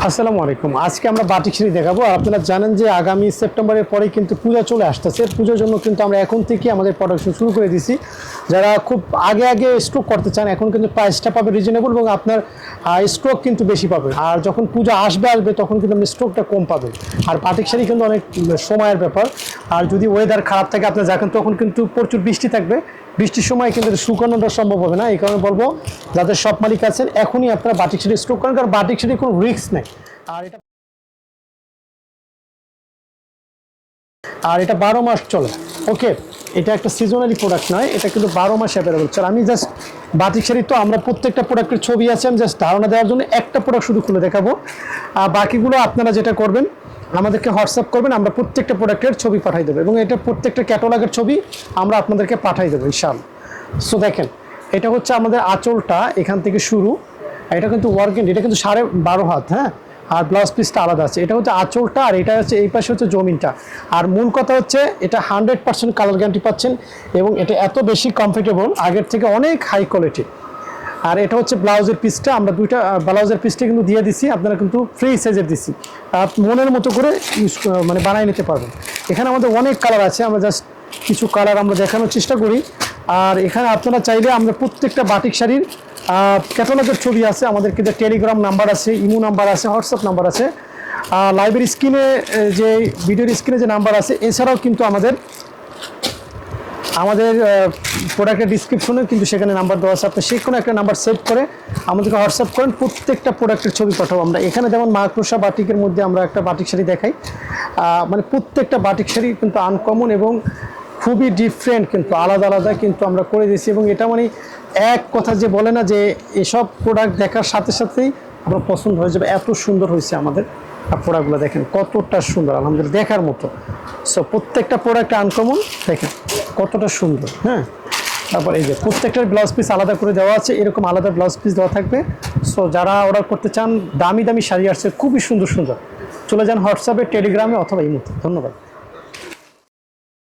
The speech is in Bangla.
আসসালামু আলাইকুম। আজকে আমরা বাটিক শাড়ি দেখাবো। আর আপনারা জানেন যে আগামী সেপ্টেম্বরের পরে কিন্তু পূজা চলে আসতেছে। পূজার জন্য কিন্তু আমরা এখন থেকে আমাদের প্রোডাকশন শুরু করে দিয়েছি। যারা খুব আগে স্টক করতে চান এখন কিন্তু প্রাইসটা পাবে রিজনেবল এবং আপনার স্টক কিন্তু বেশি পাবে। আর যখন পূজা আসবে তখন কিন্তু আপনি স্টকটা কম পাবে। আর বাটিক শাড়ি কিন্তু অনেক সময়ের ব্যাপার। আর যদি ওয়েদার খারাপ থাকে আপনার দেখেন তখন কিন্তু প্রচুর বৃষ্টি থাকবে। বৃষ্টির সময় কিন্তু শুকানোটা সম্ভব হবে না। এই কারণে বলবো যাদের শপ মালিক আছেন এখনই আপনারা বাটিক শাড়ি স্টক করেন, কারণ বাটিক শাড়ি কোনো রিস্ক নেই। আর এটা 12 মাস চলে। ওকে, এটা একটা সিজনালি প্রোডাক্ট নয়, এটা কিন্তু 12 মাস অ্যাভেলেবল চলে। আমি জাস্ট বাটিক শাড়ি তো আমরা প্রত্যেকটা প্রোডাক্টের ছবি আছে, আমি জাস্ট ধারণা দেওয়ার জন্য একটা প্রোডাক্ট শুধু খুলে দেখাবো। আর বাকিগুলো আপনারা যেটা করবেন আমাদেরকে হোয়াটসঅ্যাপ করবেন, আমরা প্রত্যেকটা প্রোডাক্টের ছবি পাঠাই দেবো এবং এটা প্রত্যেকটা ক্যাটালগের ছবি আমরা আপনাদেরকে পাঠাই দেবো ইনশাআল্লাহ। সো দেখেন, এটা হচ্ছে আমাদের আঁচলটা এখান থেকে শুরু। এটা কিন্তু ওয়ার্কিং, এটা কিন্তু 12.5 হাত, হ্যাঁ। আর ব্লাউজ পিসটা আলাদা আছে। এটা হচ্ছে আঁচলটা আর এটা হচ্ছে এই পাশে হচ্ছে জমিনটা। আর মূল কথা হচ্ছে এটা 100% কালার গ্যারান্টি পাচ্ছেন এবং এটা এত বেশি কমফোর্টেবল, আগের থেকে অনেক হাই কোয়ালিটি। আর এটা হচ্ছে ব্লাউজের পিসটা, আমরা দুইটা ব্লাউজের পিসটা কিন্তু দিয়ে দিছি, আপনারা কিন্তু ফ্রি সাইজের দিছি, মনের মতো করে ইউজ মানে বানিয়ে নিতে পারবেন। এখানে আমাদের অনেক কালার আছে, আমরা জাস্ট কিছু কালার আমরা দেখানোর চেষ্টা করি। আর এখানে আপনারা চাইলে আমরা প্রত্যেকটা বাটিক শাড়ির ক্যাটালগের ছবি আছে, আমাদের কিন্তু টেলিগ্রাম নাম্বার আছে, ইমো নাম্বার আছে, হোয়াটসঅ্যাপ নাম্বার আছে, লাইভের স্ক্রিনে যে ভিডিওর স্ক্রিনে যে নাম্বার আছে, এছাড়াও কিন্তু আমাদের প্রোডাক্টের ডিসক্রিপশনে কিন্তু সেখানে নাম্বার দেওয়া আছে। আপনি কোনো একটা নাম্বার সেভ করে আমাদেরকে হোয়াটসঅ্যাপ করেন, প্রত্যেকটা প্রোডাক্টের ছবি পাঠাবো আমরা। এখানে যেমন মাকড়সা বাটিকের মধ্যে আমরা একটা বাটিক শাড়ি দেখাই, মানে প্রত্যেকটা বাটিক শাড়ি কিন্তু আনকমন এবং খুবই ডিফারেন্ট, কিন্তু আলাদা আলাদা কিন্তু আমরা করে দিয়েছি। এবং এটা মানে এক কথা যে বলে না যে এসব প্রোডাক্ট দেখার সাথে সাথেই আপনার পছন্দ হয়ে যাবে, এত সুন্দর হয়েছে আমাদের প্রোডাক্টগুলো। দেখেন কতটা সুন্দর, আলহামদুলিল্লাহ, দেখার মতো। সো প্রত্যেকটা প্রোডাক্ট আনকমন, দেখেন কতটা সুন্দর, হ্যাঁ। তারপর এই যে প্রত্যেকটার ব্লাউজ পিস আলাদা করে দেওয়া আছে, এরকম আলাদা ব্লাউজ পিস দেওয়া থাকবে। সো যারা অর্ডার করতে চান, দামি দামি শাড়ি আসছে খুবই সুন্দর সুন্দর, চলে যান হোয়াটসঅ্যাপে, টেলিগ্রামে অথবা ইমোতে। ধন্যবাদ।